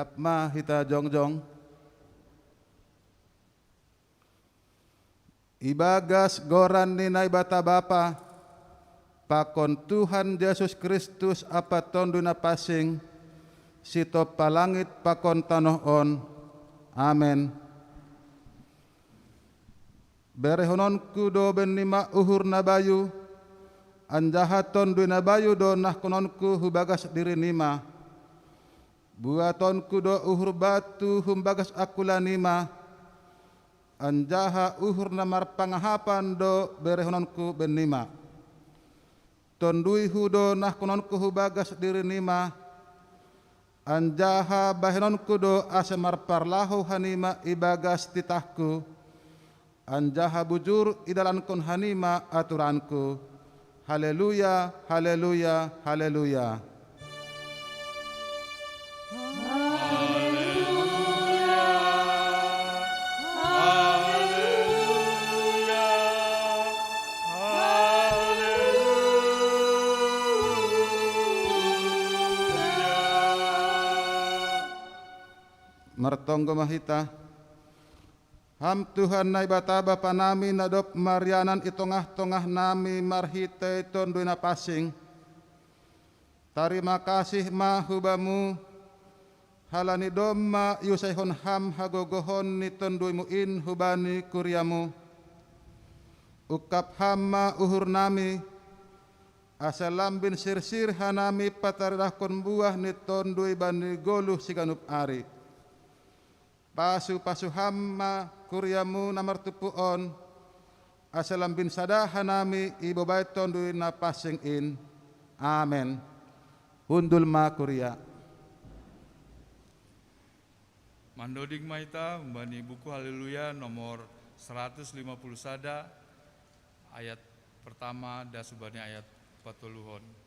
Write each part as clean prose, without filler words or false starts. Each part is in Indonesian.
Riapma hita jongjong. Ibagas goran ni naibata Bapa, pakon Tuhan Yesus Kristus apa tonduna pasing, sito palangit pakon tanohon. Amen. Berehononku do benima uhur nabayu, anjahaton du nabayu do nahkononku hubagas diri nima. Buatonku do uhur batu humbagas akula nima, anjaha uhur namar pangahapan do berehononku benima. Tondui hudo nahkononku hubagas diri nima, anjaha bahenonku do asemar parlahu hanima ibagas titahku, anjaha bujur idalankon hanima aturanku. Haleluya, haleluya, haleluya. Martonggo mahita, ham Tuhan naibata Bapa nami nadop marianan itongah-tongah nami marhite tonduina pasing. Tarima kasih mahubamu, halani domma yusaihon ham hagogohon ni tonduimu in hubani kuryamu. Ukap hamma uhur nami, asalam bin sirsir hanami pataridahkon buah ni tondui bani goluh siganup ari. Pasu hamma kuryamu namartupuon, asalam bin sadahanami ibu bait tondui na pasing in. Amen. Hundul ma kurya. Mandodik maita membani buku Haleluya nomor 150 sada ayat pertama dan subani ayat 40-hon.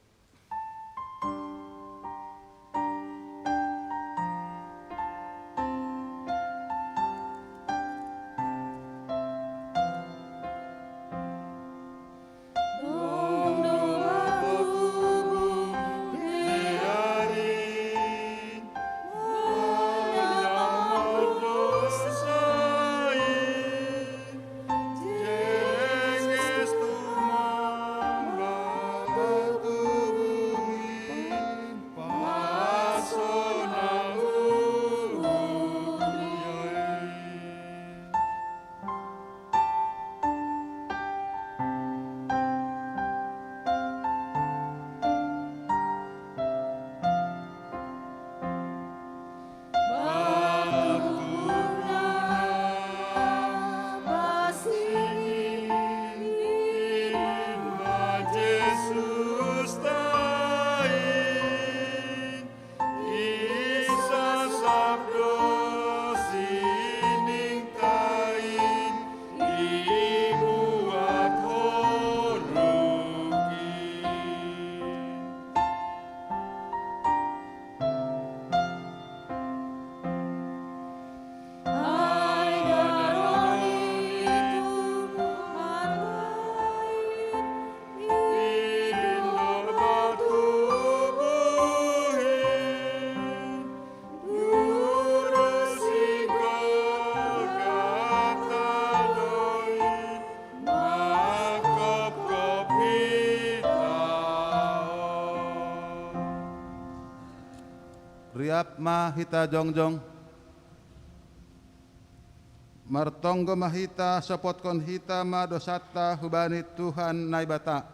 Riapma hita jongjong. Martonggo mahita sopotkon hita ma dosata hubani Tuhan naibata.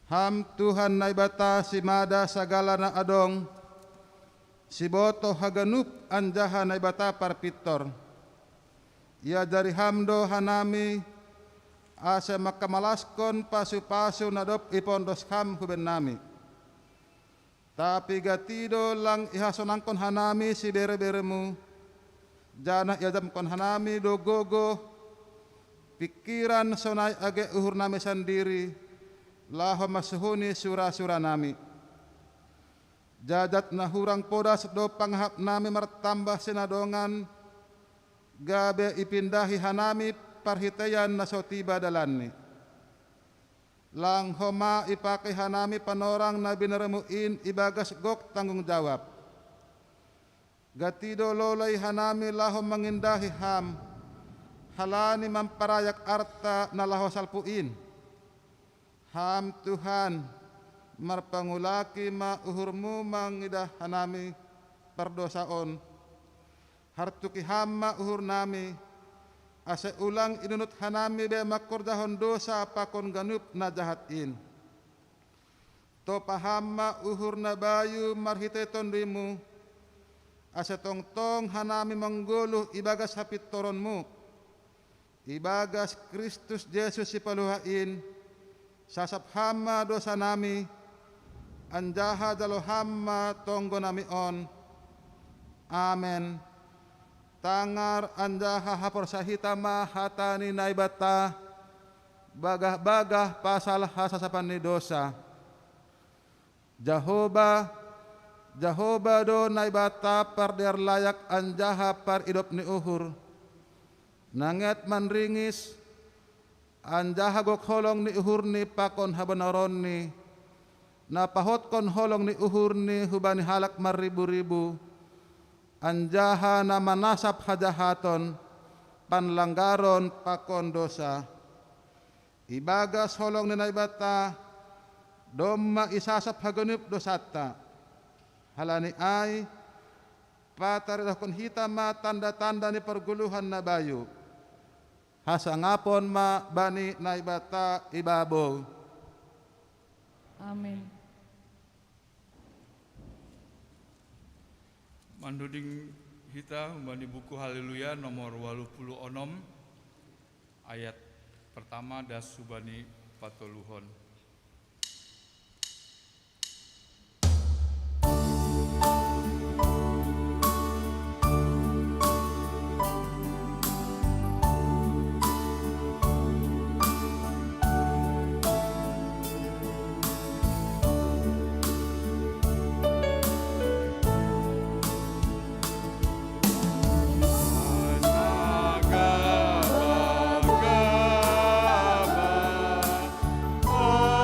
Ham Tuhan naibata simada sagala na adong, siboto haganup anjaha naibata parpitor. Ia dari hamdo hanami asa makamalaskon pasu-pasu nadop ipondos ham huben nami. Tapi gatido lang ihasonangkon hanami si bere-beremu, jana iadamkon hanami do gogo, pikiran sonai age uhur nami sendiri, laho masuhuni sura-sura nami. Jajat na hurang podas do panghap nami martambah sinadongan, gabe ipindahi hanami parhitayan na sotiba dalani. Lang homa ipakai hanami panorang na binaremuin ibagas gok tanggung jawab. Gatido lolay hanami laho mangindahi ham, halani mamparayak arta na laho salpuin. Ham Tuhan, marpangulaki mauhurmu mangidah hanami perdosaon. Hartuki hamma uhur nami, ase ulang inunut hanami be makordahon dosa pakon ganup na jahatin. To pahamma uhur na bayu marhite tondimu, ase tongtong hanami mangguluh ibagas hapit toronmu. Ibagas Kristus Yesus si paluhain, sasap hamma dosa nami, anjaha jalo hamma tonggo nami on. Amen. Tangar anjaha hapor sahitama hatani naibata, bagah-bagah pasal hasasapan ni dosa. Jahoba do naibata parder layak anjaha par idop ni uhur. Nanget manringis anjaha gok holong ni uhur ni pakon habanaron ni, napahot kon holong ni uhur ni hubani halak maribu-ribu. Anjaha na manasap hajahaton, panlanggaron pakon dosa. Ibagas holong ni naibata, domma isasap hagunip dosata. Halani ay, pataridakon hitama tanda-tanda ni perguluhan na bayu. Hasangapon ma bani naibata ibabaw. Amin. Manduding hita membani buku Haleluya nomor 86 ayat pertama das subani patoluhon. Oh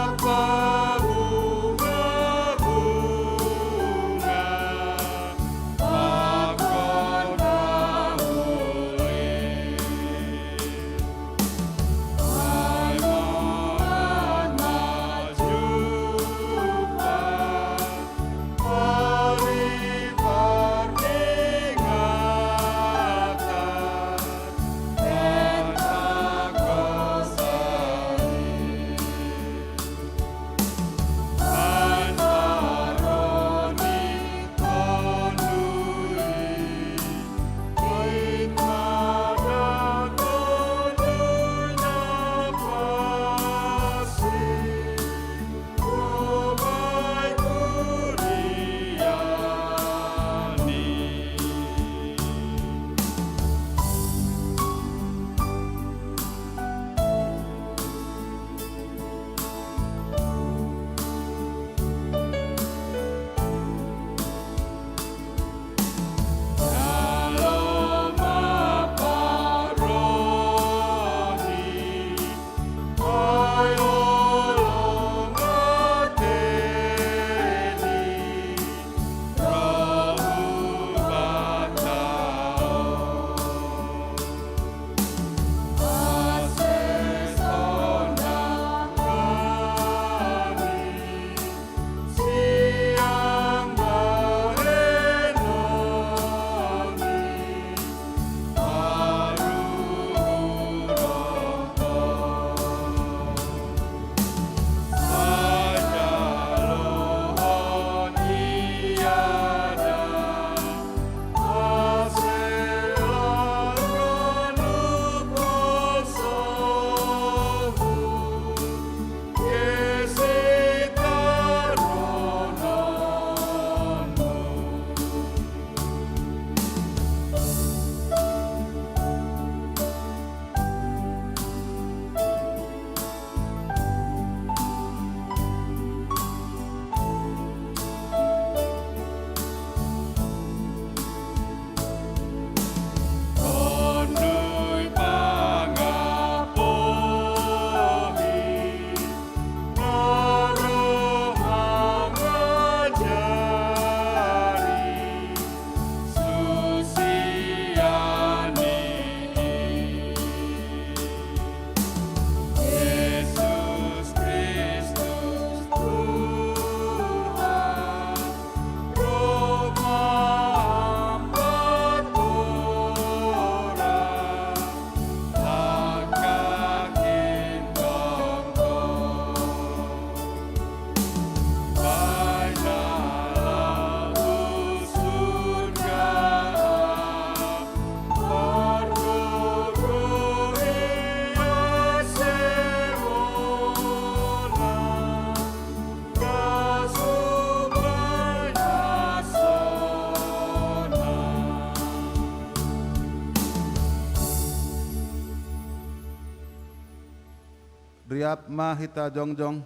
riap ma hita jongjong.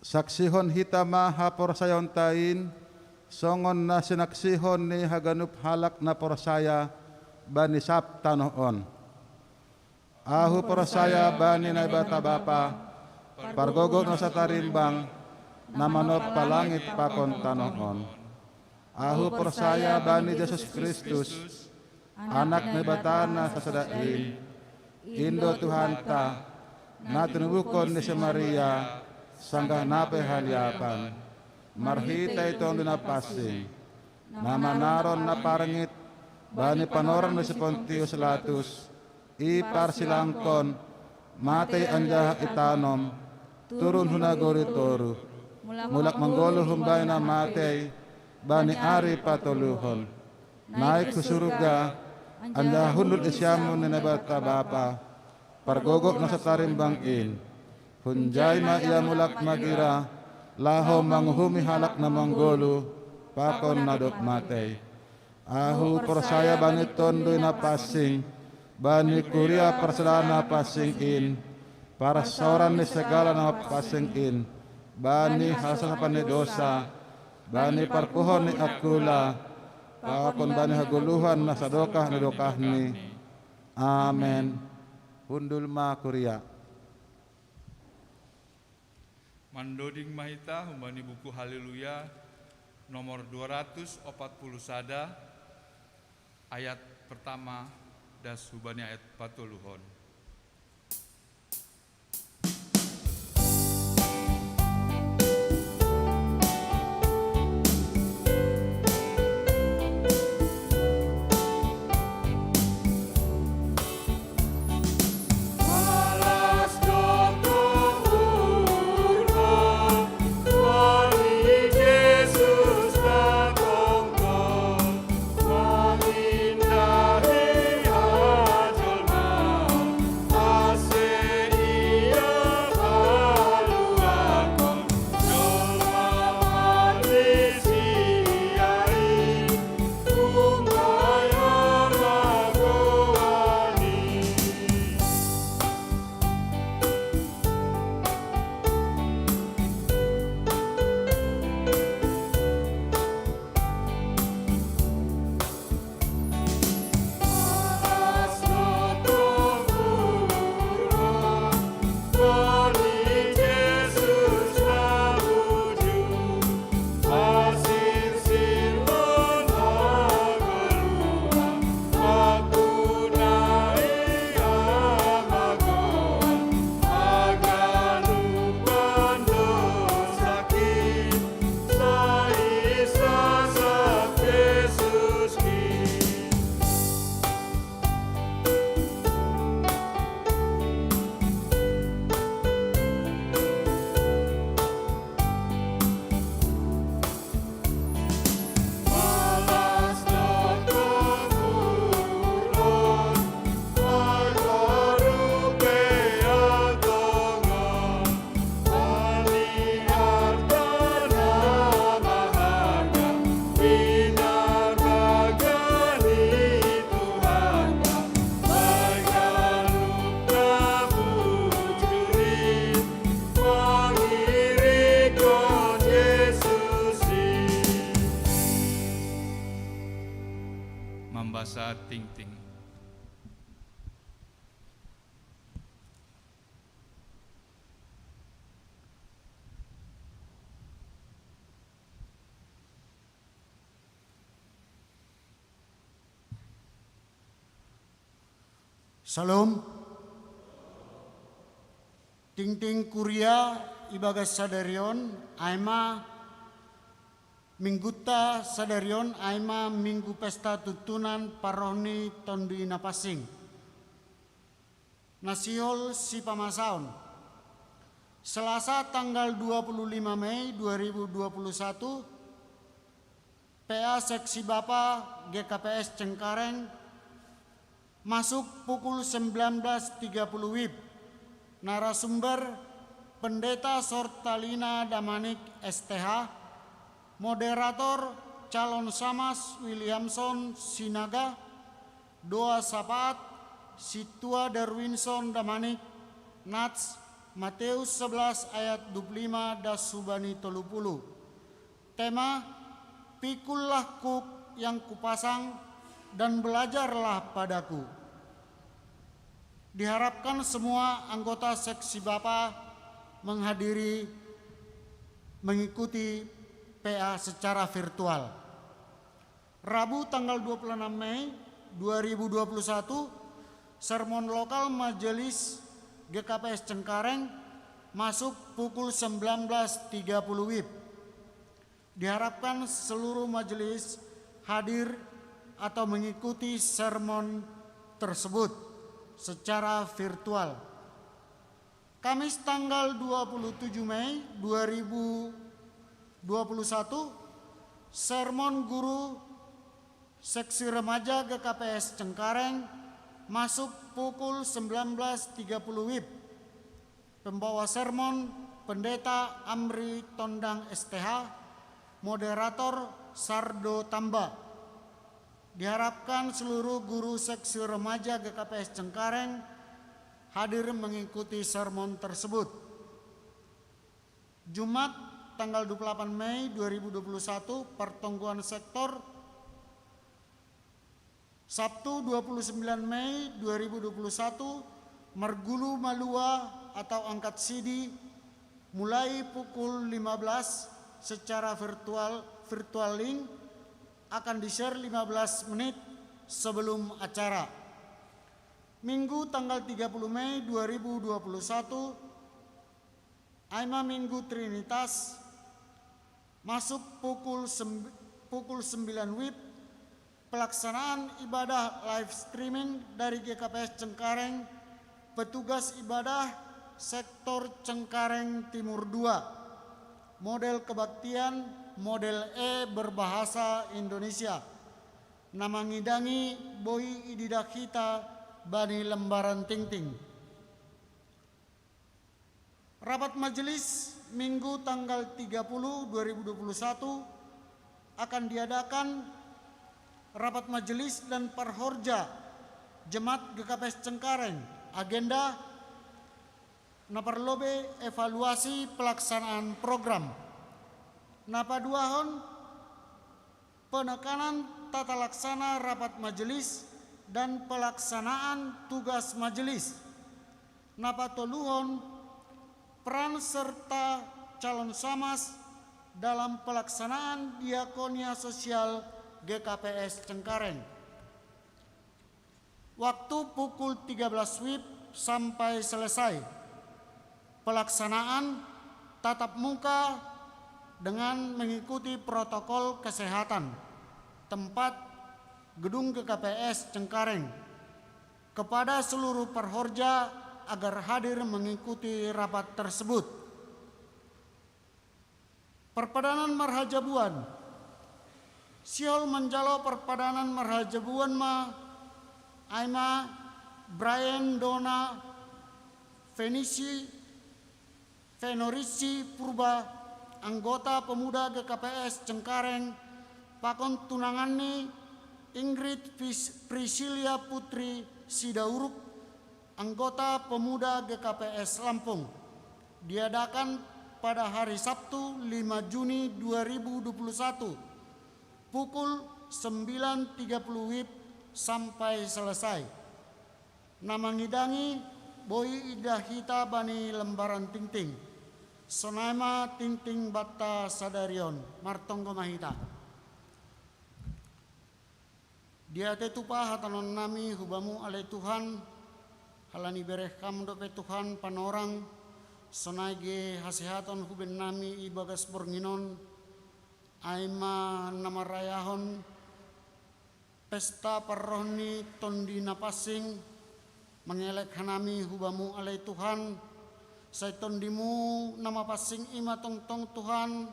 Saksihon hita ma hapor sayon tain, songon na sinaksihon ni haganup halak na porsaya bani sabta noon. Ahu porsaya bani na bata bapa, pargogo no sa tarimbang, namanop palangit pakon tanoon. Ahu porsaya bani Jesus Kristus, anak ni batana sa sadain, Indo Tuhan ta, na tinubukon ni si Maria, sanggah nape haliapan, marhita itong dunapasing, na manaron na parangit, bani panoran ni si Pontius Latus, ipar silangkon, matay anja itanom, turun hunagori toru, mulak manggolo humbay na matay, bani ari patuluhon, naik ke surga, anja hundul isyamu ni nabata bapa, pargogok na sa tarimbangin, hunjay ma iya mulak magira, laho manghumi halak na manggolo, pakon nadok matay. Ahu persaya bani tondoy na pasing, bani kuria perselana pasing in, para soran ni segala na pasing in, bani hasan ni dosa, bani parkuhon ni akula, pakon bani haguluhan na sadokah ni dokah ni. Amen. Hundul ma kuria. Mandoding mahita humbani buku Haleluya nomor 240 sada ayat pertama das hubani ayat patuluhon. Mambasa ting-ting. Salam. Ting-ting kuria ibagas sadarion aima mingguta sadarion aima minggu pesta tutunan paroni tondui napasing. Nasihol si pamasaon. Selasa tanggal 25 Mei 2021 PA Seksi Bapa GKPS Cengkareng masuk pukul 19.30 WIB. Narasumber Pendeta Sortalina Damanik STH, moderator calon Samas Williamson Sinaga, doa sapaat Situa Darwinson Damanik, Nats, Matius 11 ayat 25 das subani 30. Tema, pikullah kuk yang kupasang dan belajarlah padaku. Diharapkan semua anggota seksi Bapa mengikuti PA secara virtual. Rabu tanggal 26 Mei 2021, sermon lokal Majelis GKPS Cengkareng masuk pukul 19.30 WIB. Diharapkan seluruh majelis hadir atau mengikuti sermon tersebut secara virtual. Kamis tanggal 27 Mei 2021, sermon guru seksi remaja GKPS Cengkareng masuk pukul 19.30 WIB. Pembawa sermon Pendeta Amri Tondang STH, moderator Sardo Tamba. Diharapkan seluruh guru seksi remaja GKPS Cengkareng hadir mengikuti sermon tersebut. Jumat tanggal 28 Mei 2021, pertemuan sektor. Sabtu 29 Mei 2021, Margulu Malua atau angkat sidi mulai pukul 15 secara virtual link akan di-share 15 menit sebelum acara. Minggu tanggal 30 Mei 2021, Aima Minggu Trinitas masuk pukul 9 WIB. Pelaksanaan ibadah live streaming dari GKPS Cengkareng, petugas ibadah sektor Cengkareng Timur 2, model kebaktian model E berbahasa Indonesia. Nama ngidangi Boy Ididakita Bani Lembaran Tingting. Rapat majelis Minggu tanggal 30 2021 akan diadakan rapat majelis dan parhorja Jemaat GKPS Cengkareng. Agenda naparlobe evaluasi pelaksanaan program. Napaduahon penekanan tata laksana rapat majelis dan pelaksanaan tugas majelis. Napatoluhon peran serta calon samas dalam pelaksanaan diakonia sosial GKPS Cengkareng. Waktu pukul 13 WIB sampai selesai. Pelaksanaan tatap muka dengan mengikuti protokol kesehatan. Tempat gedung GKPS Cengkareng. Kepada seluruh perhorja agar hadir mengikuti rapat tersebut. Perpadanan Marhajabuan. Siol menjalo perpadanan Marhajabuan Aima Brian Dona Fenorisi Purba, anggota pemuda GKPS Cengkareng, pakon tunanganni Ingrid Priscilia Putri Sidauruk, anggota pemuda GKPS Lampung, diadakan pada hari Sabtu 5 Juni 2021 pukul 9.30 WIB sampai selesai. Nama ngidangi Boy Idahita Bani Lembaran Tingting. Sonaima Tingting Batta Sadarion Martonggo Mahita. Dia tetupa hatanon nami hubamu alai Tuhan, halani berekam dope Tuhan panorang, sonaige hasehatan huben nami ibagas bornginon, aima namarayahon, pesta parrohni tondi napasing, mengelek hanami hubamu alai Tuhan, saitondimu nama pasing ima tongtong Tuhan,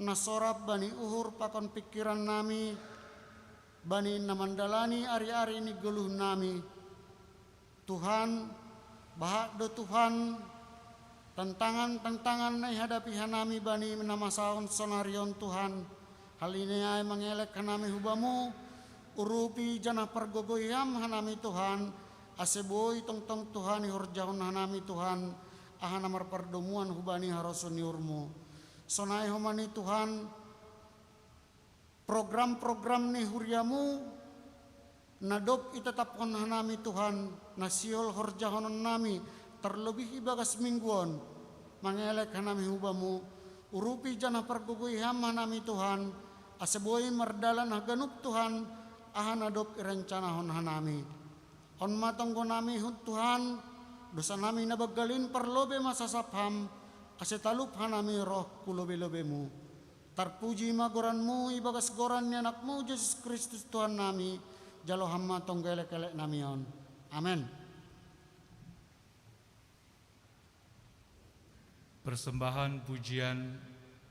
nasorap bani uhur pakon pikiran nami, bani namandalani ari-ari ini geluh nami. Tuhan, bahak do Tuhan, tantangan na hadapi hanami bani menamasaon sonarion Tuhan. Hal ini ay mengelek hanami hubamu, urupi janah pergogoyam hanami Tuhan, Aseboy tong Tuhan ihorjahon hanami Tuhan ahana marpardomuan hubani haroson yurmu. Sonai homani Tuhan program-program ni huriamu nadop itatapon hanami Tuhan nasiol horjahonon nami terlebih ibagas mingguan mangelek hanami hubamu urupi jana pergugui ham hanami Tuhan aseboy mardalan haganup Tuhan ahana dop irencana hon hanami on matonggo nami hut Tuhan dosa nami nabagalin perlobe masasapham asetalup hanami roh kulobe-lobemu tarpuji magoranmu ibagas goran ni anakmu Yesus Kristus Tuhan nami jalo hamma tonggelek-elek namion amin. Persembahan pujian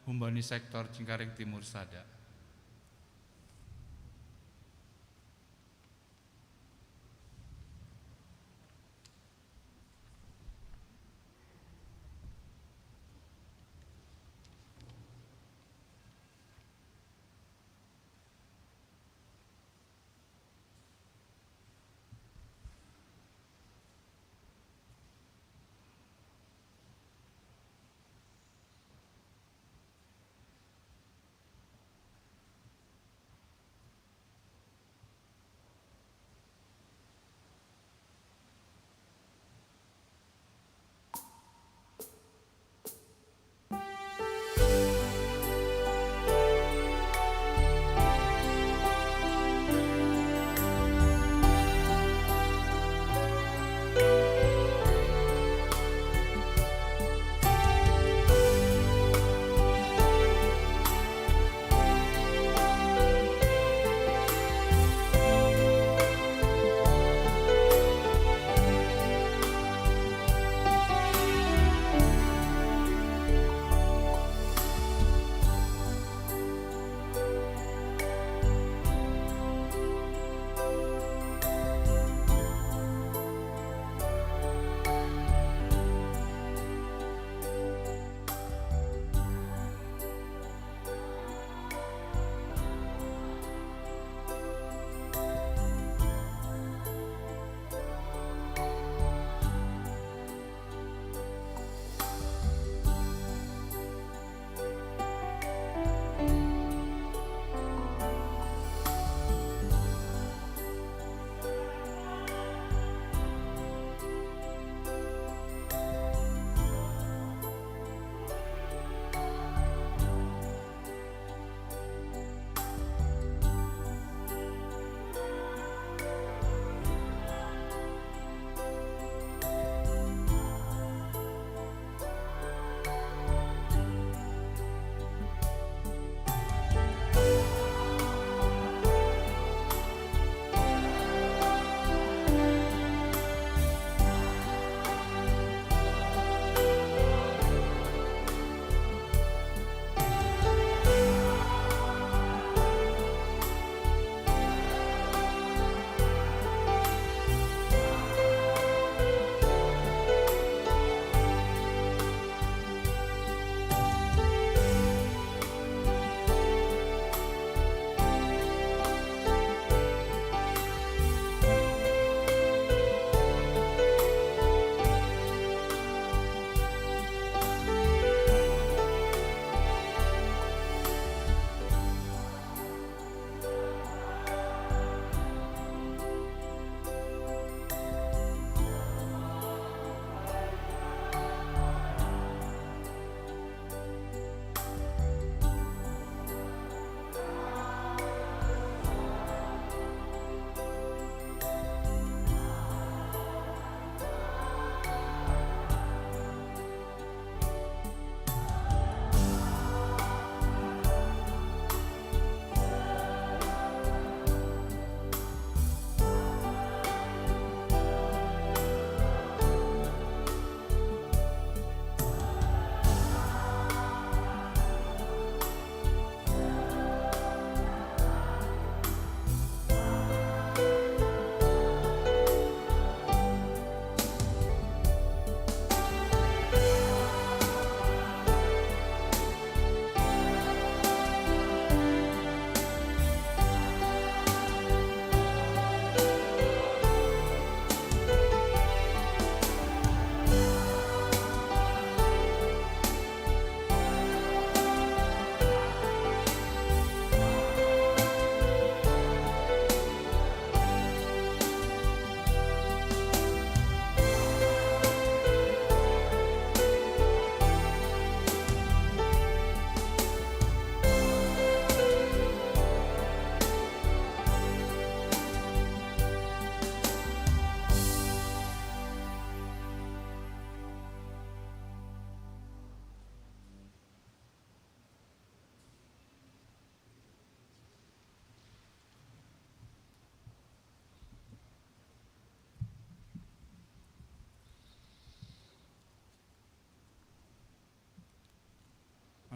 Humbani Sektor Cengkareng Timur Sada.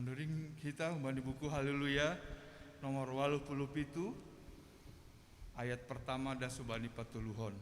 Manduring kita umbani buku Haleluya nomor 87 ayat pertama dan subani patuluhon.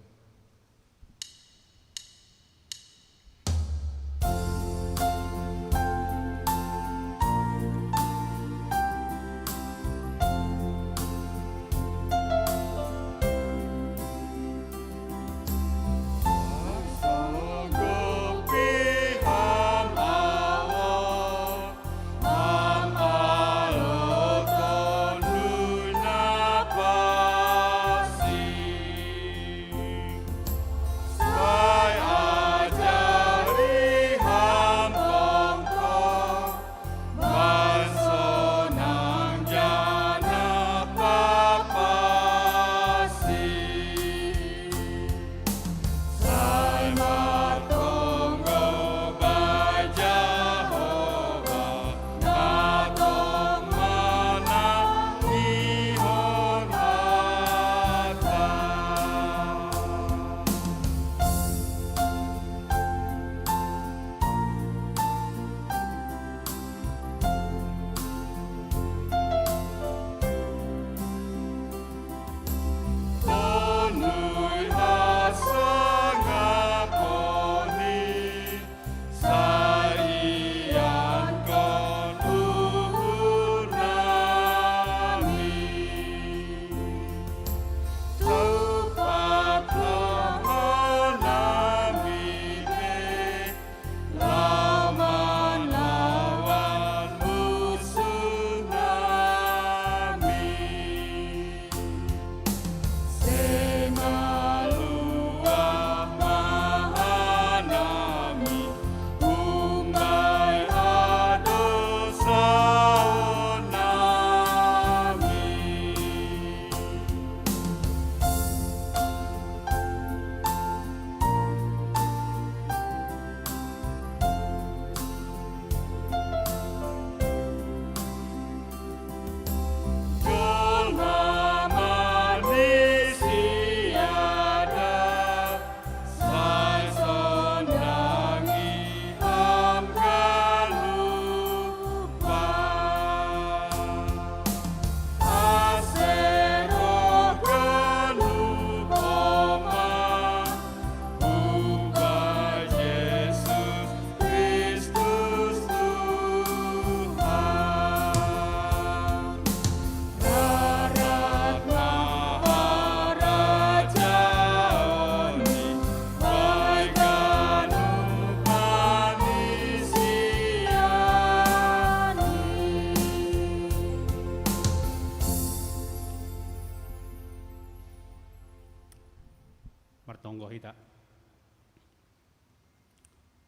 Martonggo hita.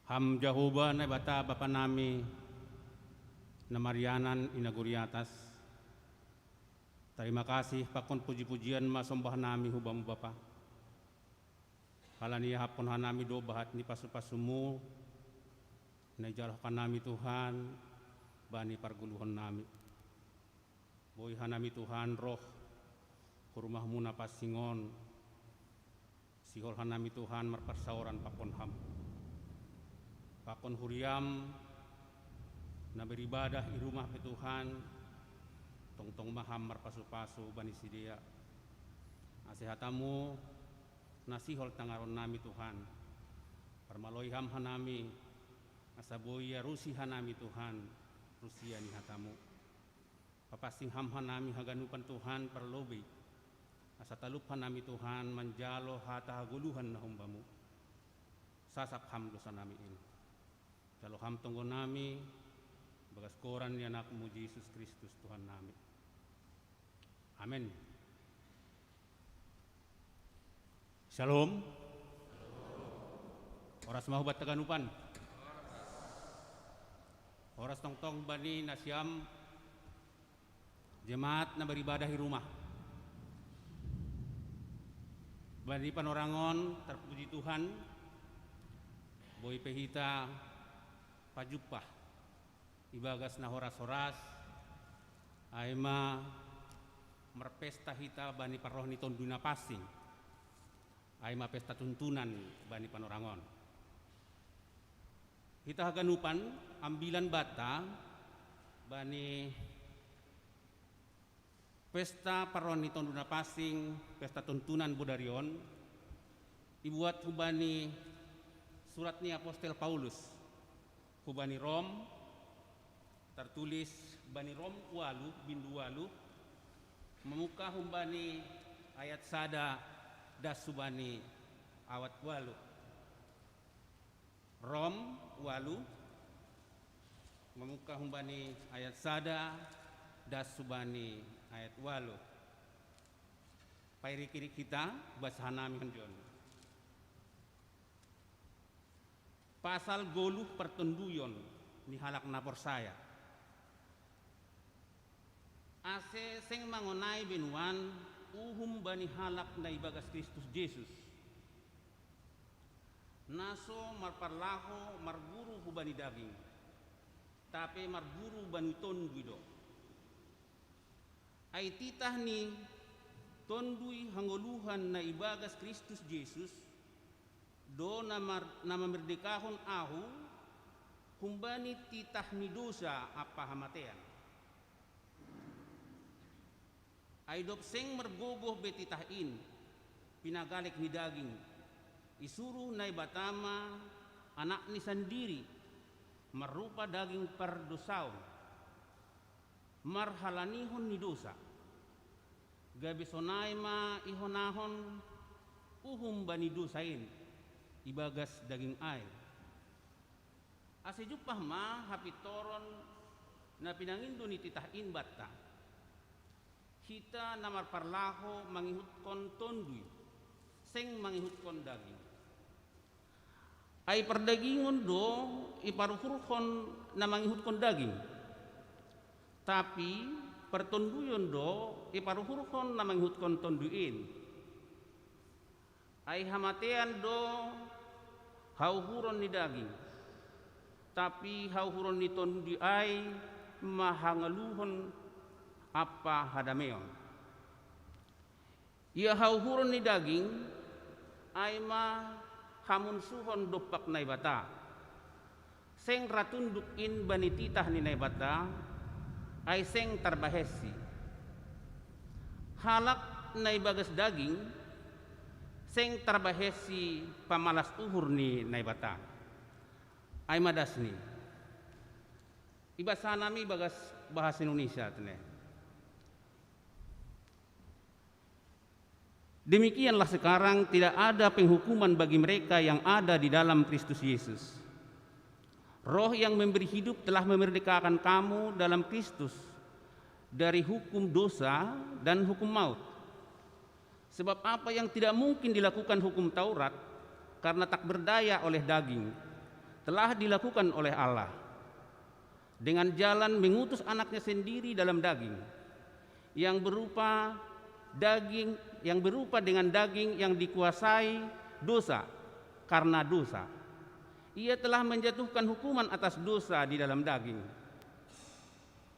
Ham Jahuba na bata bapa nami na Marianan inaguriatas. Terima kasih pakon puji-pujian masombah nami hubamu bapa. Halani hapon hanami do bahat ni pasu-pasumu. Najalahkan nami Tuhan bani parguluhan nami. Boy hanami Tuhan roh kurumahmu napasingon. Sihol hanami Tuhan marparsauran pakon ham. Pakon huriam na beribadah di rumah pe Tuhan. Tong-tong maham marpasu-pasu bani sidia. Asehatamu nasihol tangaron nami Tuhan. Parmaloi ham hanami. Asaboya rusi hanami Tuhan. Rusia ni hatamu. Papasing ham hanami haganupan Tuhan perlobi. Asa talupan nami Tuhan manjalo hata haguluhan na humbamu. Sasap ham dosa nami ini. Jalo ham tunggu nami bagas koran ni anakmu Yesus Kristus Tuhan nami. Amin. Shalom. Oras mahubat taganupan. Oras tong-tong bani nasyam jemaat na beribadah di rumah. Bani panorangon terpuji Tuhan. Boy pehita pajupah ibagas na horas-horas aima merpesta hita bani parrohni tonduna pasing aima pesta tuntunan bani panorangon. Hita haganupan ambilan bata bani pesta paroni tonduna pasing, pesta tuntunan Bodarion, dibuat hubani surat ni Apostel Paulus, hubani Rom, tertulis bani Rom walu bindu walu, memuka hubani ayat sada das subani awat walu. Rom walu memuka humbani ayat sada das subani ayat walu. Pairi kiri kita bahasa hanami hendion. Pasal goluh pertenduyon ni halak napor saya. Ase seng mangonai benuan uhum bani halak na ibagas Kristus Yesus. Naso marparlaho marguru hubani daging. Tapi marguru bani tondui do. Ai titah ni tondui hangoluhan na ibagas Kristus Yesus do nama merdekahon ahu humbani titah ni dosa apa hamatean. Ai dop seng mergogoh betitahin pinagalik ni daging isuruh nai batama anak ni sendiri merupa daging perdosaon marhalanihon ni dosa gabisonai ma ihonahon uhum bani dosain ibagas daging air asejupah ma hapitoron na pinangindo ni titahin batta kita namar parlaho mangihutkan tondui seng mangihutkan daging ai perdagingon do iparuhurhon na mangihutkan daging tapi pertonduyon do iparuhurhon na mangihutkan tonduin ai hamatean do hauhuron ni daging tapi hauhuron ni tondui ai mahangaluhon apa hadameon ia hauhuron ni daging ai ma hamun suhon dopak naibata seng ratunduk in bani titah ni naibata ai seng tarbahesi halak naibagas daging seng tarbahesi pamalas uhur ni naibata ai madas ni ibasa nami bagas bahasa Indonesia tene. Demikianlah sekarang tidak ada penghukuman bagi mereka yang ada di dalam Kristus Yesus. Roh yang memberi hidup telah memerdekakan kamu dalam Kristus dari hukum dosa dan hukum maut. Sebab apa yang tidak mungkin dilakukan hukum Taurat karena tak berdaya oleh daging, telah dilakukan oleh Allah. Dengan jalan mengutus anaknya sendiri dalam daging, yang berupa dengan daging yang dikuasai dosa karena dosa. Ia telah menjatuhkan hukuman atas dosa di dalam daging,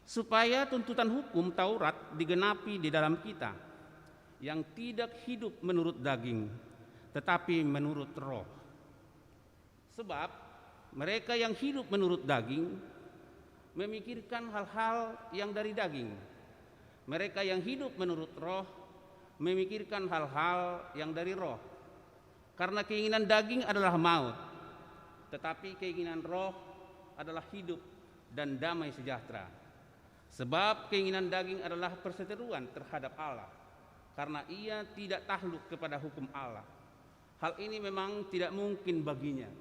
supaya tuntutan hukum Taurat digenapi di dalam kita, yang tidak hidup menurut daging, tetapi menurut roh. Sebab mereka yang hidup menurut daging memikirkan hal-hal yang dari daging. Mereka yang hidup menurut roh memikirkan hal-hal yang dari roh. Karena keinginan daging adalah maut, tetapi keinginan roh adalah hidup dan damai sejahtera. Sebab keinginan daging adalah perseteruan terhadap Allah, karena ia tidak takluk kepada hukum Allah. Hal ini memang tidak mungkin baginya.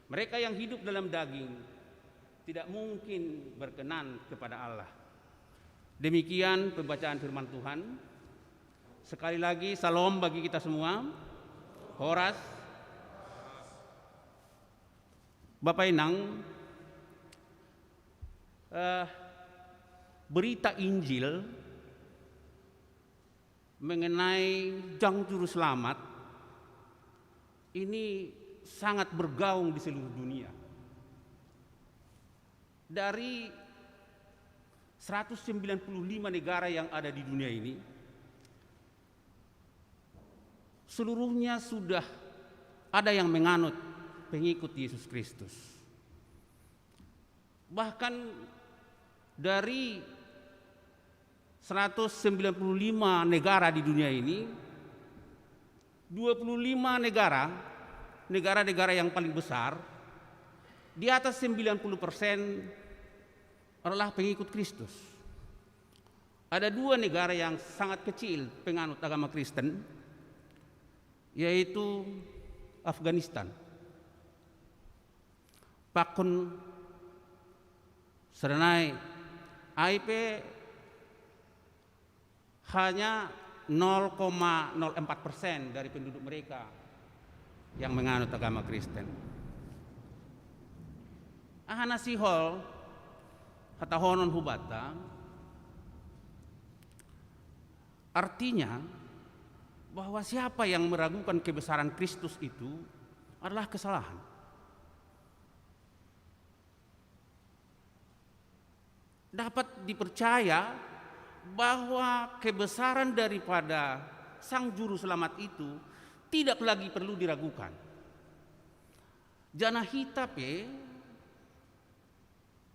Mereka yang hidup dalam daging tidak mungkin berkenan kepada Allah. Demikian pembacaan firman Tuhan. Sekali lagi salam bagi kita semua. Horas. Bapak Inang, berita Injil mengenai Jang Juru Selamat ini sangat bergaung di seluruh dunia. Dari 195 negara yang ada di dunia ini, seluruhnya sudah ada yang menganut pengikut Yesus Kristus. Bahkan Dari 195 negara di dunia ini, 25 negara yang paling besar, di atas 90% adalah pengikut Kristus. Ada 2 negara yang sangat kecil penganut agama Kristen, yaitu Afghanistan. Pakon serenai IP hanya 0,04% dari penduduk mereka yang menganut agama Kristen. Ahana sihol hatahonon hubata, artinya bahwa siapa yang meragukan kebesaran Kristus itu adalah kesalahan. Dapat dipercaya bahwa kebesaran daripada Sang Juru Selamat itu tidak lagi perlu diragukan. Jana hitape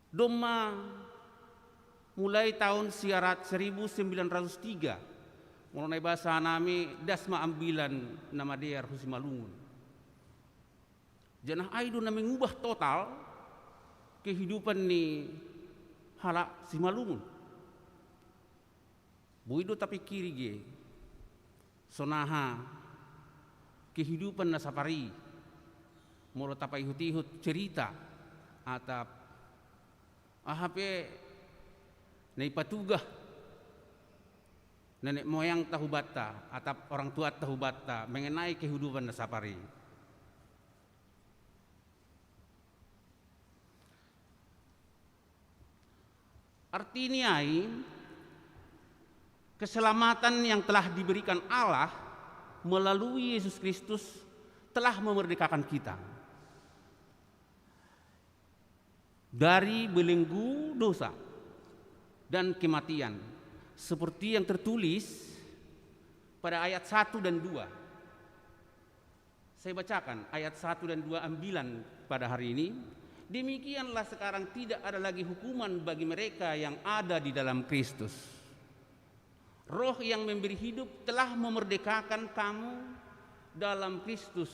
doma mulai tahun siarat 1903 mulai bahasa nami dasma ambilan nama dia Husimalungun. Jana aido na mengubah total kehidupan ni hala Simalungun. Buido tapi kiri ge sonaha kehidupan na sapari molo tapai hut-hut cerita atap ahape nai patugah nenek moyang tahu bata atap orang tua tahu bata mengenai kehidupan na sapari. Artinya keselamatan yang telah diberikan Allah melalui Yesus Kristus telah memerdekakan kita dari belenggu dosa dan kematian, seperti yang tertulis pada ayat 1 dan 2. Saya bacakan ayat 1 dan 2 ambilan pada hari ini. Demikianlah sekarang tidak ada lagi hukuman bagi mereka yang ada di dalam Kristus. Roh yang memberi hidup telah memerdekakan kamu dalam Kristus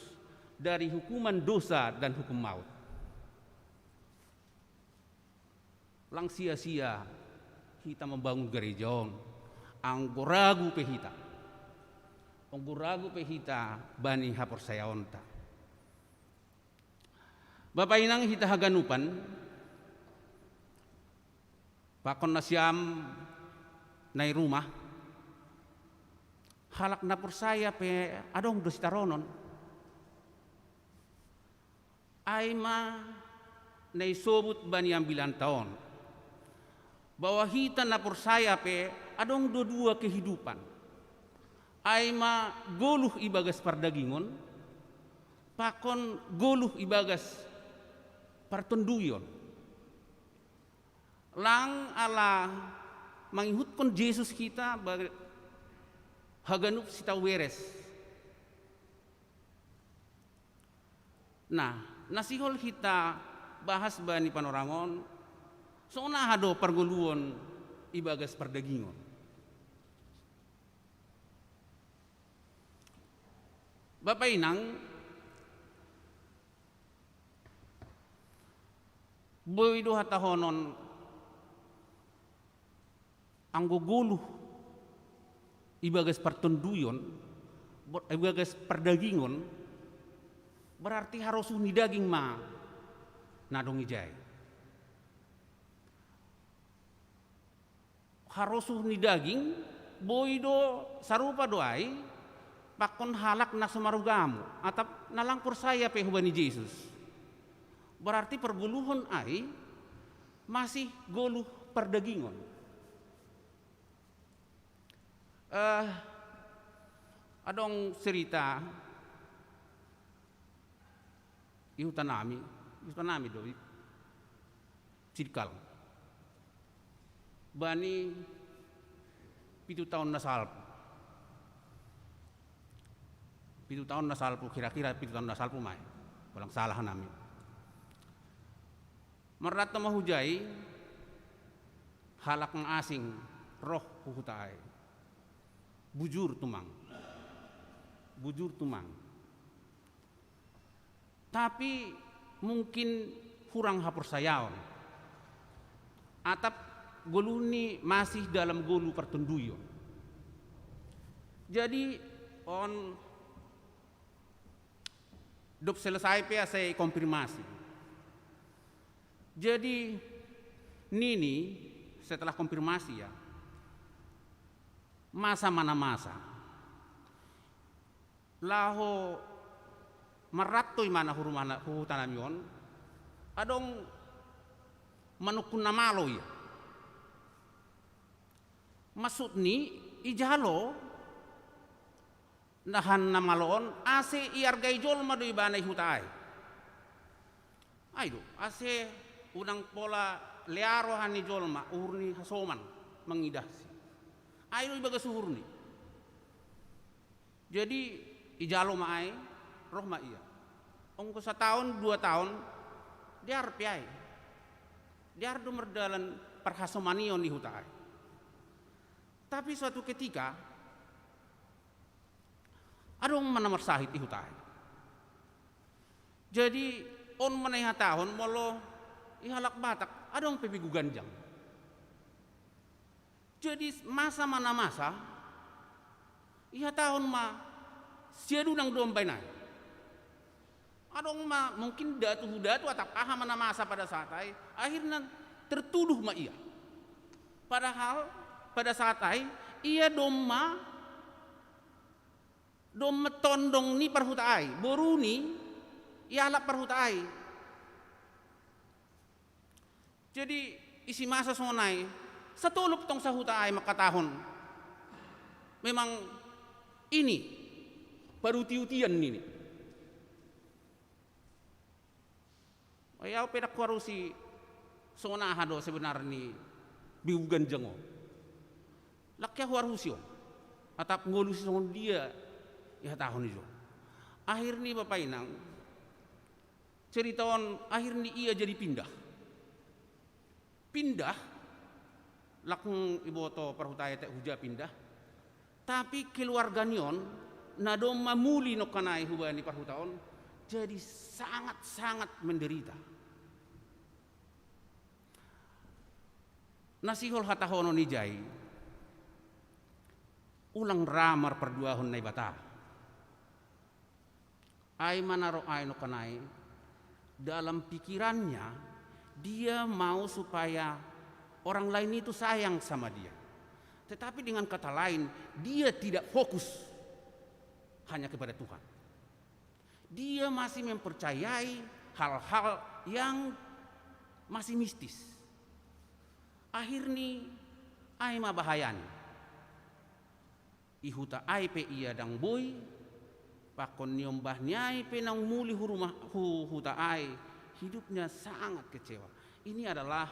dari hukuman dosa dan hukum maut. Lang sia-sia kita membangun gereja, anggoragu pehita. Anggoragu pehita bani hapor sayaonta. Bapak inang hita haganupan, pakon nasyam nai rumah, halak na persaya pe adong dos taronon. Aima nai sobut bani ambilan tahun, bahwa hita na persaya pe adong dua kehidupan. Aima goluh ibagas pardagingon, pakon goluh ibagas partonduyon. Lang ala manghutkon Yesus kita haganup sita weres. Nah, nasihol kita bahas bani panorangon sona hado pargoluon ibagas pardagingon. Bapak inang boy do hatahonon anggoguluh ibagas partonduyon ibagas perdagingon berarti harus uni daging ma nadong ijay harus uni daging boy do sarupa doai pakon halak na sumarugamu atap nalangpur saya pe hubani Yesus. Berarti perguluhon ai masih goluh perdagingon. Adong cerita ihutanami doi cirkal. Bani 7 tahun na salpo. 7 tahun na salpo kira-kira 7 tahun na salpo mai. Walang salah nami. Merata mahujai halak ng asing roh huhutaay. Bujur tumang. Tapi mungkin kurang hapersayaon. Atap goluni masih dalam golu pertunduyo. Jadi on dop selesai pe saya konfirmasi. Jadi Nini setelah konfirmasi ya, masa mana masa laho marattoy mana hutanam yon adong manukun namalo ya maksud ni ijalo nahan namaloon ase iargay jol madoy banay hutay aydo ase unang pola learo hani jolma urni hasoman mangidasi aydo ibaga suhurni jadi ijalo maay roh ma iya ongko 1 tahun 2 tahun diar piay diar do merdalan perhasomanion di hutay tapi suatu ketika adong manamersahit di hutay jadi on manayha tahun molo ihalak batak adong pebigu ganjang jadi masa mana masa iha tahun ma siadu nang dombay na adong ma mungkin datu atap aha mana masa pada saat ay akhirnya tertuduh ma iya padahal pada saat ay ia domma tondong ni perhutaay boruni ialap perhutaay jadi isi masa sonay satulop tong sa hutaay makatahon memang ini paruti-utian nini ayaw pedakwaru si sonahado sebenarnya ni biugan jango lakya warusyo atap ngolus son dia ya tahun itu akhir ni bapak inang ceritaon akhir ni ia jadi pindah lakung iboto perhutaya tak huja pindah tapi keluarga nion nadom mamuli no kanai hubani perhutaon jadi sangat menderita nasihol hatahono ni jai ulang ramar perduahon na ibata ay manaro ay no kanay dalam pikirannya dia mau supaya orang lain itu sayang sama dia tetapi dengan kata lain dia tidak fokus hanya kepada Tuhan dia masih mempercayai hal-hal yang masih mistis akhirnya ay mabahayani ihuta ay pe iya dang boy pakon niombah nyai pe nang muli hurumah huta ay hidupnya sangat kecewa ini adalah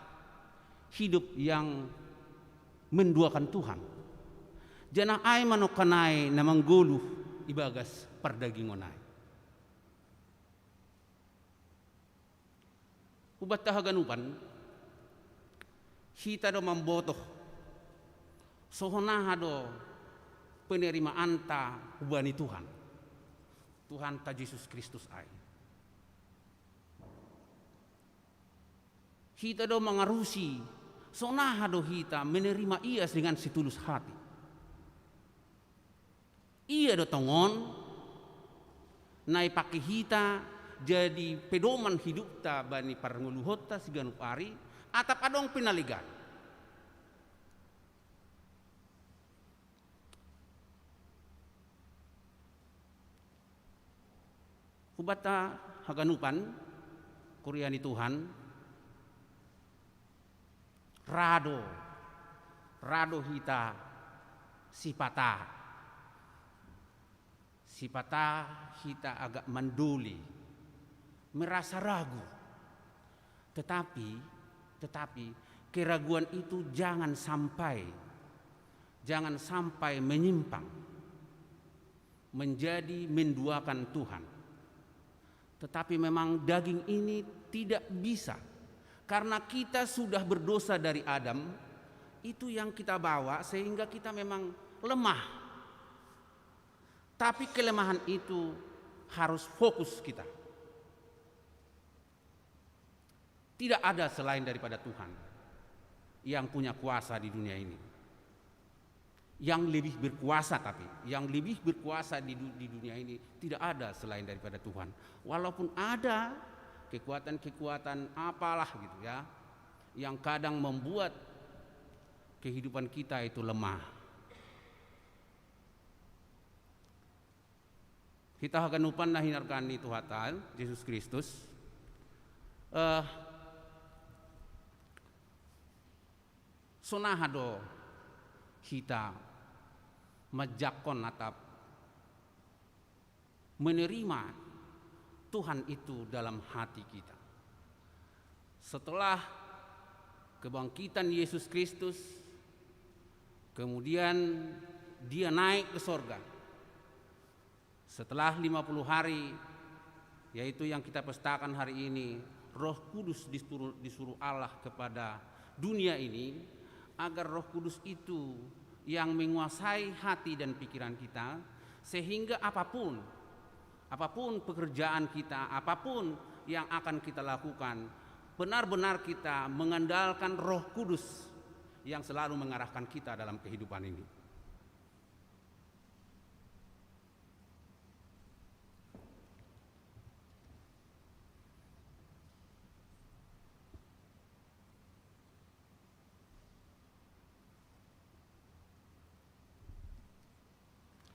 hidup yang menduakan Tuhan janah ay manokanay na mangguluh ibagas perdagingonay ubat tahaganupan hita do mambotoh sohonaha do penerimaan ta hubani Tuhan ta Yesus Kristus ay hita do mangarusi sonaha do hita menerima ia dengan setulus hati ia do tongon nai pake hita jadi pedoman hidup ta bani parnguluhot ta siganup ari atap adong pinaligan hubata haganupan kuryani Tuhan rado hita sipata hita agak manduli merasa ragu tetapi keraguan itu jangan sampai menyimpang menjadi menduakan Tuhan tetapi memang daging ini tidak bisa karena kita sudah berdosa dari Adam Itu yang kita bawa sehingga kita memang lemah. Tapi kelemahan itu harus fokus kita. Tidak ada selain daripada Tuhan yang punya kuasa di dunia ini. Yang lebih berkuasa, tapi yang lebih berkuasa di dunia ini tidak ada selain daripada Tuhan. Walaupun ada kekuatan-kekuatan apalah gitu ya, yang kadang membuat kehidupan kita itu lemah. Kita akan upan na hinarkani Tuhan Yesus Kristus. Sonahado kita majakon atap menerima Tuhan itu dalam hati kita. Setelah kebangkitan Yesus Kristus, kemudian dia naik ke sorga. Setelah 50 hari, yaitu yang kita pestakan hari ini, Roh Kudus disuruh Allah kepada dunia ini, agar Roh Kudus itu yang menguasai hati dan pikiran kita, sehingga apapun pekerjaan kita, apapun yang akan kita lakukan, benar-benar kita mengandalkan Roh Kudus yang selalu mengarahkan kita dalam kehidupan ini.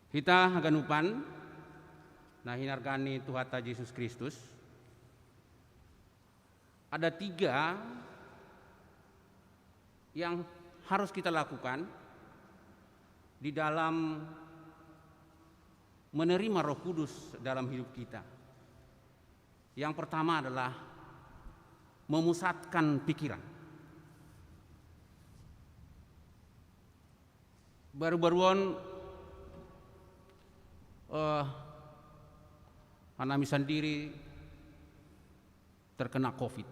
Kita haganupan na hinarkani Tuhan Yesus Kristus. Ada 3 yang harus kita lakukan di dalam menerima Roh Kudus dalam hidup kita. Yang pertama adalah memusatkan pikiran. Baru-baruan Hanami sendiri terkena COVID.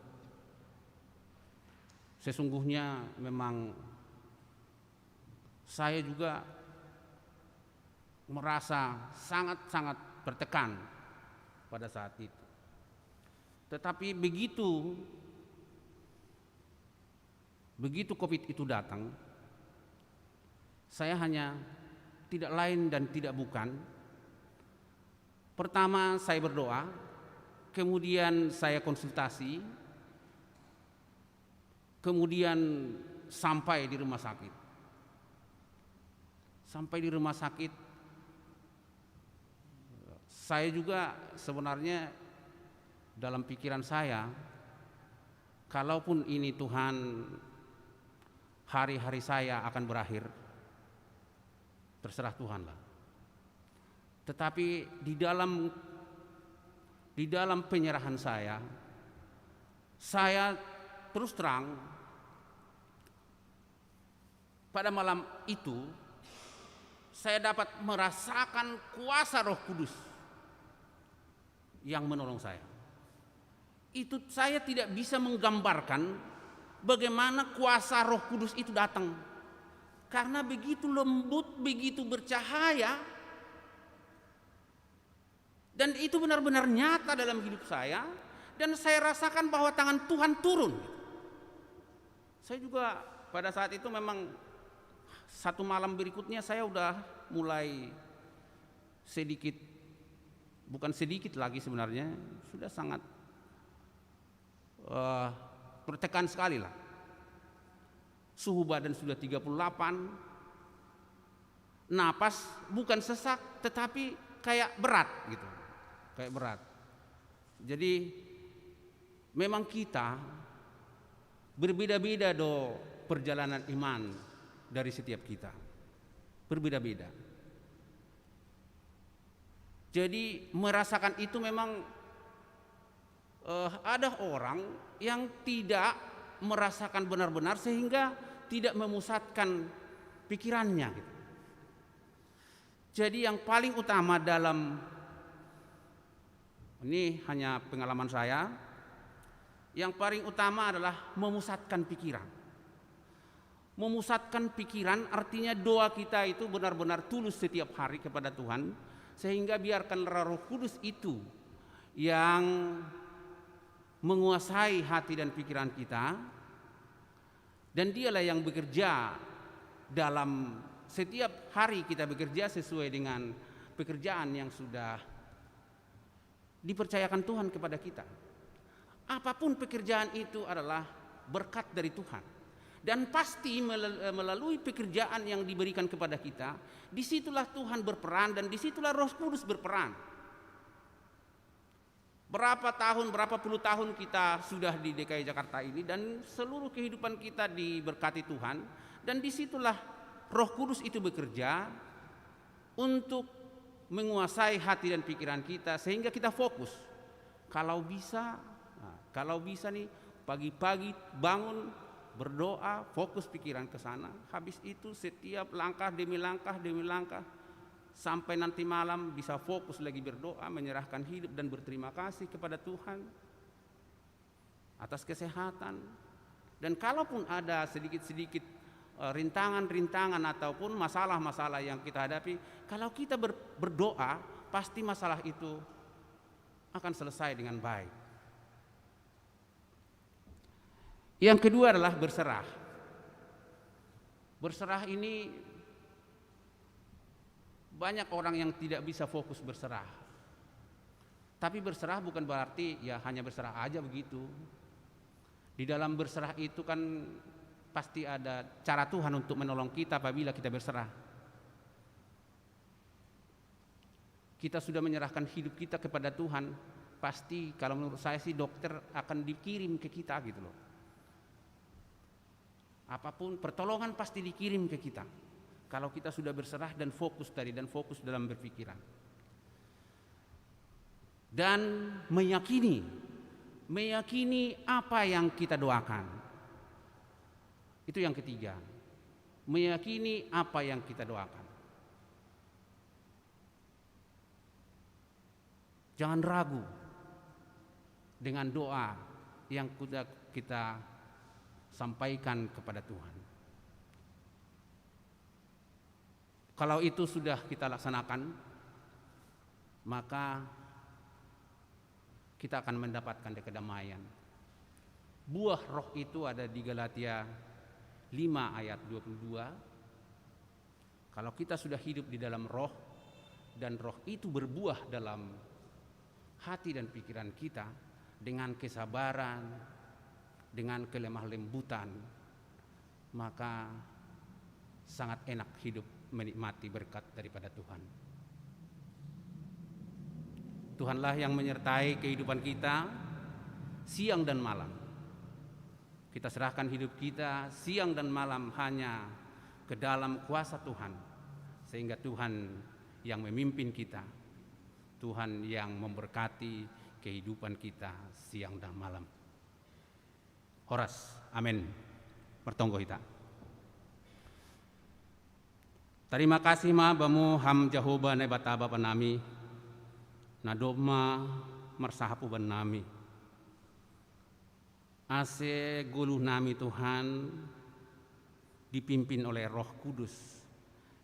Sesungguhnya memang saya juga merasa sangat-sangat bertekan pada saat itu. Tetapi begitu COVID itu datang, saya hanya tidak lain dan tidak bukan. Pertama saya berdoa, kemudian saya konsultasi, kemudian sampai di rumah sakit. Sampai di rumah sakit, saya juga sebenarnya dalam pikiran saya, kalaupun ini Tuhan, hari-hari saya akan berakhir, terserah Tuhan lah. Tetapi di dalam penyerahan saya terus terang pada malam itu saya dapat merasakan kuasa Roh Kudus yang menolong saya. Itu saya tidak bisa menggambarkan bagaimana kuasa Roh Kudus itu datang, karena begitu lembut, begitu bercahaya. Dan itu benar-benar nyata dalam hidup saya, dan saya rasakan bahwa tangan Tuhan turun. Saya juga pada saat itu memang satu malam berikutnya saya udah mulai sedikit, bukan sedikit lagi sebenarnya, sudah sangat tertekan sekali lah. Suhu badan sudah 38, napas bukan sesak tetapi kayak berat gitu. Kayak berat. Jadi memang kita berbeda-beda perjalanan iman dari setiap kita. Berbeda-beda. Jadi merasakan itu memang ada orang yang tidak merasakan benar-benar sehingga tidak memusatkan pikirannya gitu. Jadi yang paling utama dalam, ini hanya pengalaman saya, yang paling utama adalah memusatkan pikiran. Memusatkan pikiran artinya doa kita itu benar-benar tulus setiap hari kepada Tuhan, sehingga biarkan Roh Kudus itu yang menguasai hati dan pikiran kita, dan dialah yang bekerja dalam setiap hari kita bekerja sesuai dengan pekerjaan yang sudah dipercayakan Tuhan kepada kita. Apapun pekerjaan itu adalah berkat dari Tuhan, dan pasti melalui pekerjaan yang diberikan kepada kita, disitulah Tuhan berperan dan disitulah Roh Kudus berperan. Berapa tahun, berapa puluh tahun kita sudah di DKI Jakarta ini, dan seluruh kehidupan kita diberkati Tuhan, dan disitulah Roh Kudus itu bekerja untuk menguasai hati dan pikiran kita sehingga kita fokus. Kalau bisa nih pagi-pagi bangun berdoa, fokus pikiran ke sana. Habis itu setiap langkah demi langkah sampai nanti malam bisa fokus lagi berdoa, menyerahkan hidup dan berterima kasih kepada Tuhan atas kesehatan. Dan kalaupun ada sedikit-sedikit rintangan-rintangan ataupun masalah-masalah yang kita hadapi, kalau kita berdoa, pasti masalah itu akan selesai dengan baik. Yang kedua adalah berserah. Berserah ini banyak orang yang tidak bisa fokus berserah. Tapi berserah bukan berarti ya hanya berserah aja begitu. Di dalam berserah itu kan pasti ada cara Tuhan untuk menolong kita apabila kita berserah. Kita sudah menyerahkan hidup kita kepada Tuhan, pasti kalau menurut saya sih dokter akan dikirim ke kita gitu loh. Apapun pertolongan pasti dikirim ke kita kalau kita sudah berserah dan fokus dalam berpikiran. Dan meyakini apa yang kita doakan. Itu yang ketiga. Meyakini apa yang kita doakan. Jangan ragu dengan doa yang kita sampaikan kepada Tuhan. Kalau itu sudah kita laksanakan, maka kita akan mendapatkan kedamaian. Buah roh itu ada di Galatia 5 ayat 22. Kalau kita sudah hidup di dalam roh, dan roh itu berbuah dalam hati dan pikiran kita dengan kesabaran, dengan kelemah lembutan, maka sangat enak hidup menikmati berkat daripada Tuhan. Tuhanlah yang menyertai kehidupan kita siang dan malam. Kita serahkan hidup kita siang dan malam hanya ke dalam kuasa Tuhan, sehingga Tuhan yang memimpin kita, Tuhan yang memberkati kehidupan kita siang dan malam. Horas, amin. Bertonggo kita. Terima kasih ma bamu ham Jehovah ne bataba panami, nadoma marsahapu banami. Ase guluh nami Tuhan dipimpin oleh Roh Kudus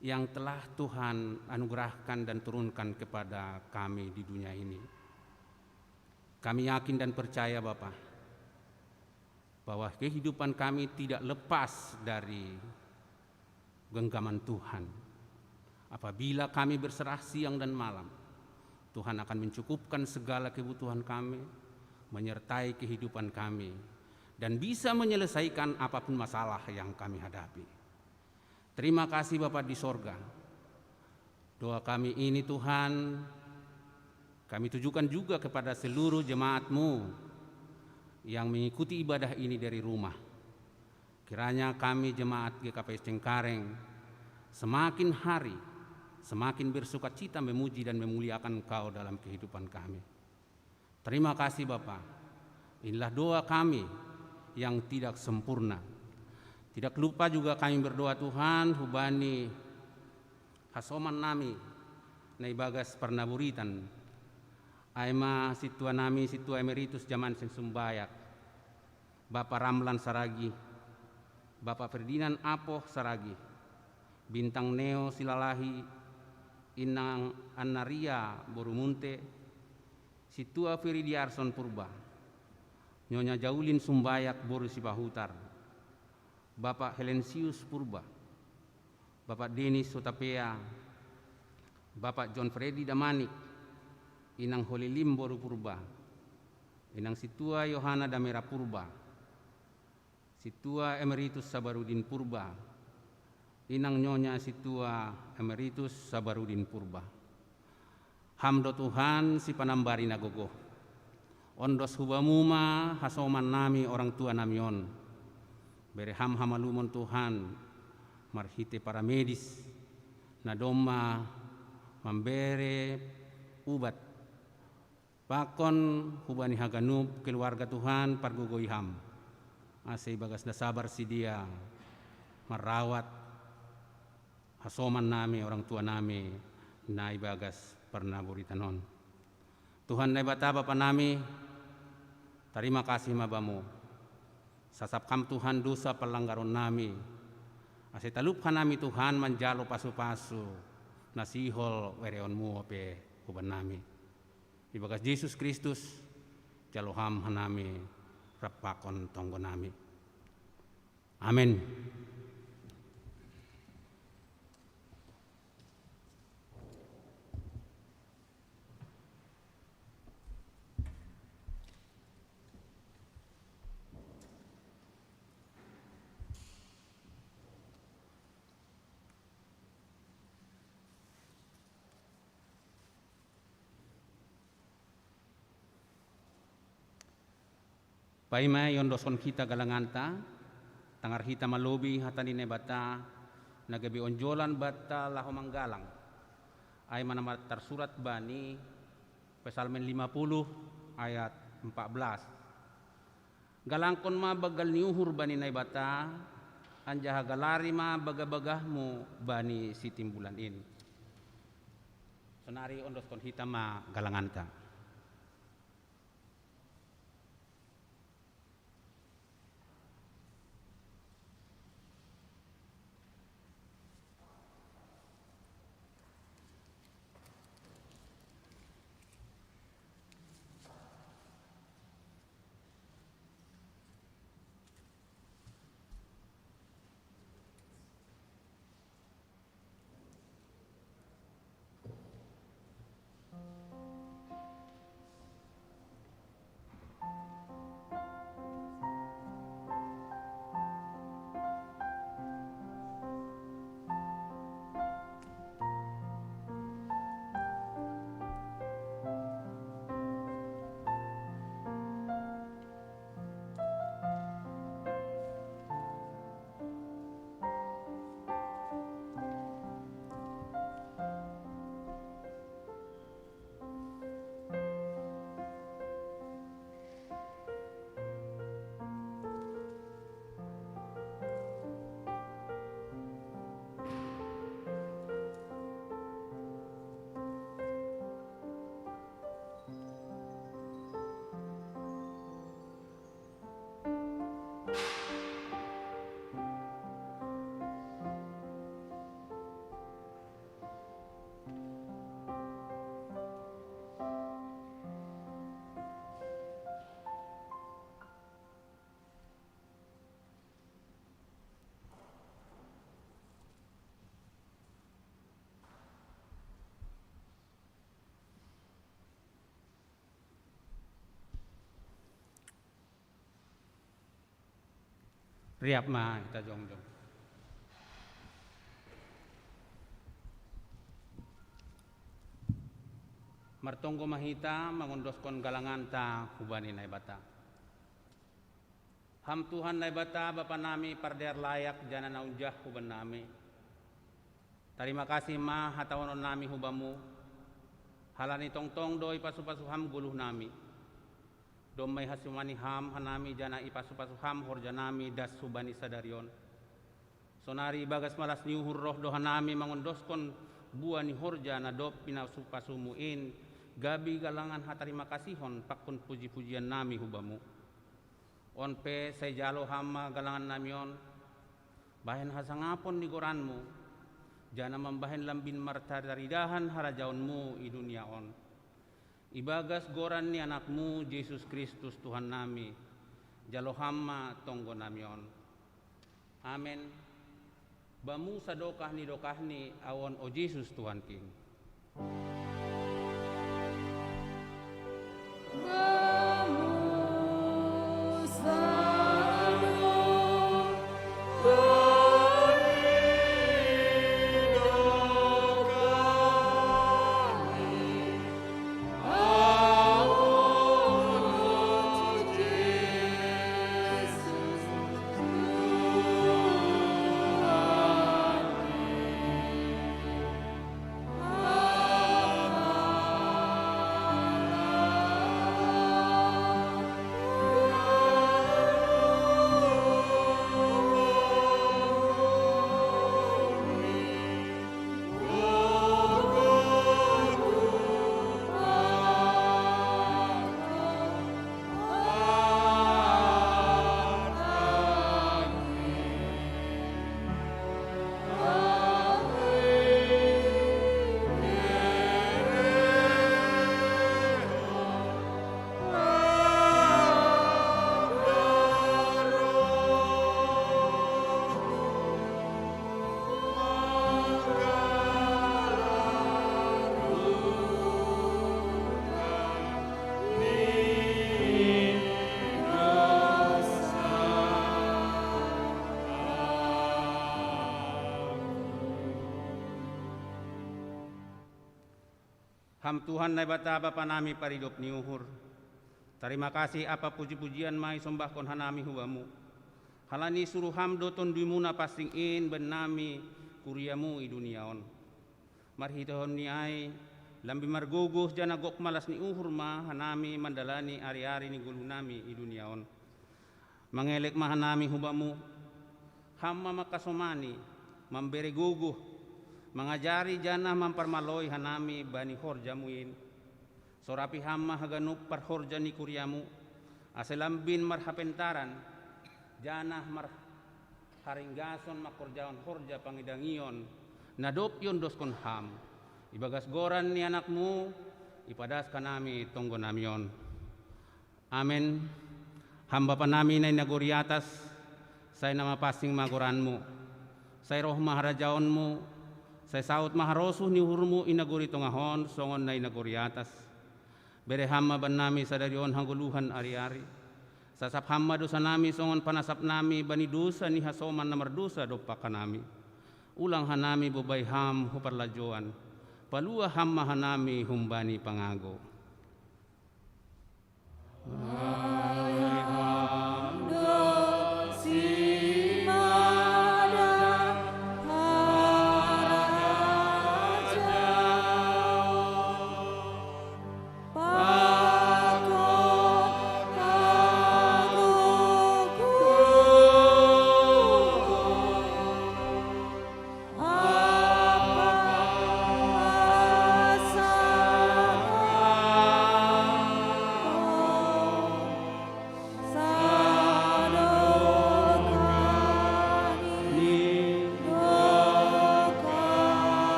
yang telah Tuhan anugerahkan dan turunkan kepada kami di dunia ini. Kami yakin dan percaya Bapa, bahwa kehidupan kami tidak lepas dari genggaman Tuhan. Apabila kami berserah siang dan malam, Tuhan akan mencukupkan segala kebutuhan kami, menyertai kehidupan kami, dan bisa menyelesaikan apapun masalah yang kami hadapi. Terima kasih Bapa di sorga. Doa kami ini Tuhan, kami tujukan juga kepada seluruh jemaat-Mu yang mengikuti ibadah ini dari rumah. Kiranya kami jemaat GKPS Cengkareng semakin hari semakin bersuka cita memuji dan memuliakan Engkau dalam kehidupan kami. Terima kasih Bapa. Inilah doa kami yang tidak sempurna. Tidak lupa juga kami berdoa Tuhan hubani hasoman nami nai bagas pernaburitan aima situa nami situa emeritus zaman sing sumbayak Bapak Ramlan Saragi Bapak Ferdinand Apoh Saragi, Bintang Neo Silalahi, Inang Annaria Borumunte, Situa Firidiarson Purba, Nyonya Jaulin Sumbayak Boru Sipahutar, Bapak Helensius Purba, Bapak Denis Sotapea, Bapak John Freddy Damanik, Inang Holilim Boru Purba, Inang Situa Yohana Damera Purba, Situa Emeritus Sabarudin Purba, Inang Nyonya Situa Emeritus Sabarudin Purba. Hamdo Tuhan si panambari nagogo. Ondos hubamuma hasoman nami orang tua namion. Bereham hamalumon Tuhan marhite para medis nadoma membere ubat. Pakon hubani haganub keluarga Tuhan pargugoiham. Asai bagas dasabar si dia merawat hasoman nami orang tua nami nai bagas pernah buritanon. Tuhan nai bata bapa nami terima kasih mabamu. Sasapkam Tuhan dosa pelanggaran nami. Asai talupkan nami Tuhan menjalo pasu-pasu nasihol wereonmu ape huban nami. Di bagas Yesus Kristus jaloham hanami rapakon tonggo nami. Amin. Paima yondoson kita galanganta, tangar hita malobi hatani nebata, nagabi onjolan bata laho manggalang. Ay manamat tersurat bani, Pesalmen 50 ayat 14. Galangkon ma bagal niuhur bani nebata, anjaha galari ma bagabagahmu bani si timbulan in. Sonari ondoskon hita ma galanganta. Riap ma kita jongjong. Martonggo mahita mangondoskon galanganta hubani naibata. Ham Tuhan naibata bapa nami pardear layak jana naunjah huban nami. Terima kasih ma hatawonon nami hubamu. Halani tongtong doi pasu-pasu ham guluh nami. Domai hasumani ham hanami jana ipasu-pasu ham horjanami das subani sadarion. Sonari bagas malas niuhur roh dohanami mangondoskon buani horja nadop pinasupasumuin gabi galangan hatarima kasihon pakun puji-pujian nami hubamu. Onpe saya jalo hama galangan namion Bahen hasangapon ni goranmu, jana membahen lambin martaridahan harajaonmu i duniaon. Ibagas goran ni anakmu, Yesus Kristus Tuhan nami, jalo hamma tonggo namion. Amen. Bamu sadokah ni awon o Yesus Tuhan King. Ham Tuhan na bata bapa nami paridop ni uhur. Terima kasih apa puji-pujian mai sombahkon hanami hubamu. Halani suruh ham doton duimuna pasing in ben nami kuriamu i duniaon. Marhitohon ni ai lambi margogoh jana gok malas ni uhur ma hanami mandalani ari-ari ni gulu nami i duniaon. Mangelek ma hanami hubamu. Hamma makasomani memberi guguh mangajari jana mamparmaloi hanami bani horjamuin. Sorapi hamma haganup par horja ni kuriamu. Aselambin marhapentaran jana mar haringgason makorjaon horja pangidangion. Nadop yon doskon ham. Ibagas goran ni anakmu ipadas kanami tonggo namion. Amen. Hamba panami na inaguriatas say nama pasing magoranmu. Say roh maharajaonmu. Saya saut maharosuh ni hurmu inaguri tongahon songon na inaguri atas. Bere hamma ban nami sadarion hangguluhan ari-ari. Sasap hamma dosa nami songon panasap nami bani dosa ni hasoman na mardosa dopa kanami. Ulang hanami bubay ham huparlajoan. Palua hamma hanami humbani pangago.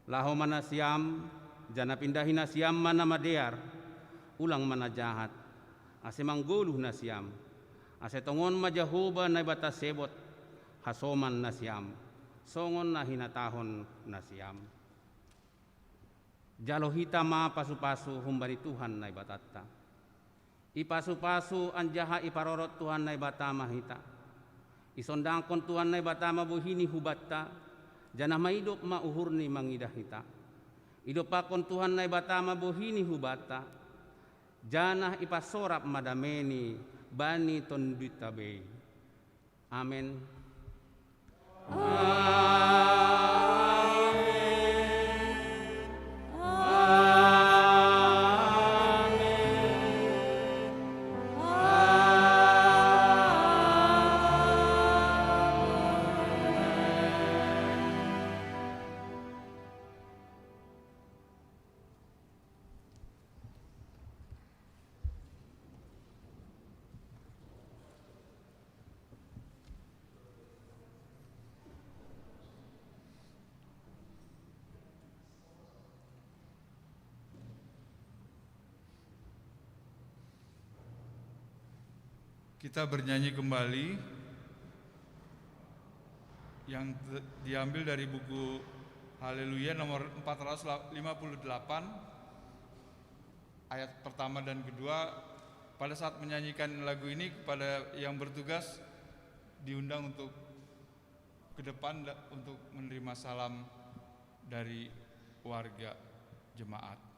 Laho mana siam, jana pindahin na siam mana madear, ulang mana jahat, ase mangguluh na siam, ase tongon majahoba na batas sebot, hasoman na siam, songon na hinatahon na siam. Jalo hita ma pasu-pasu humbari Tuhan na ibatatta. Ipasu-pasu anjaha iparorot Tuhan na ibatama hita. Isondangkon Tuhan na ibatama buhini hubatta. Jana maidop mauhurni mangidah hita. Idopakon Tuhan na ibatama bohini hubata. Jana ipasorap madameni bani tonditabe. Amen. Kita bernyanyi kembali yang diambil dari buku Haleluya nomor 458 ayat pertama dan kedua. Pada saat menyanyikan lagu ini, kepada yang bertugas diundang untuk ke depan untuk menerima salam dari warga jemaat.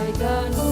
Bagaikan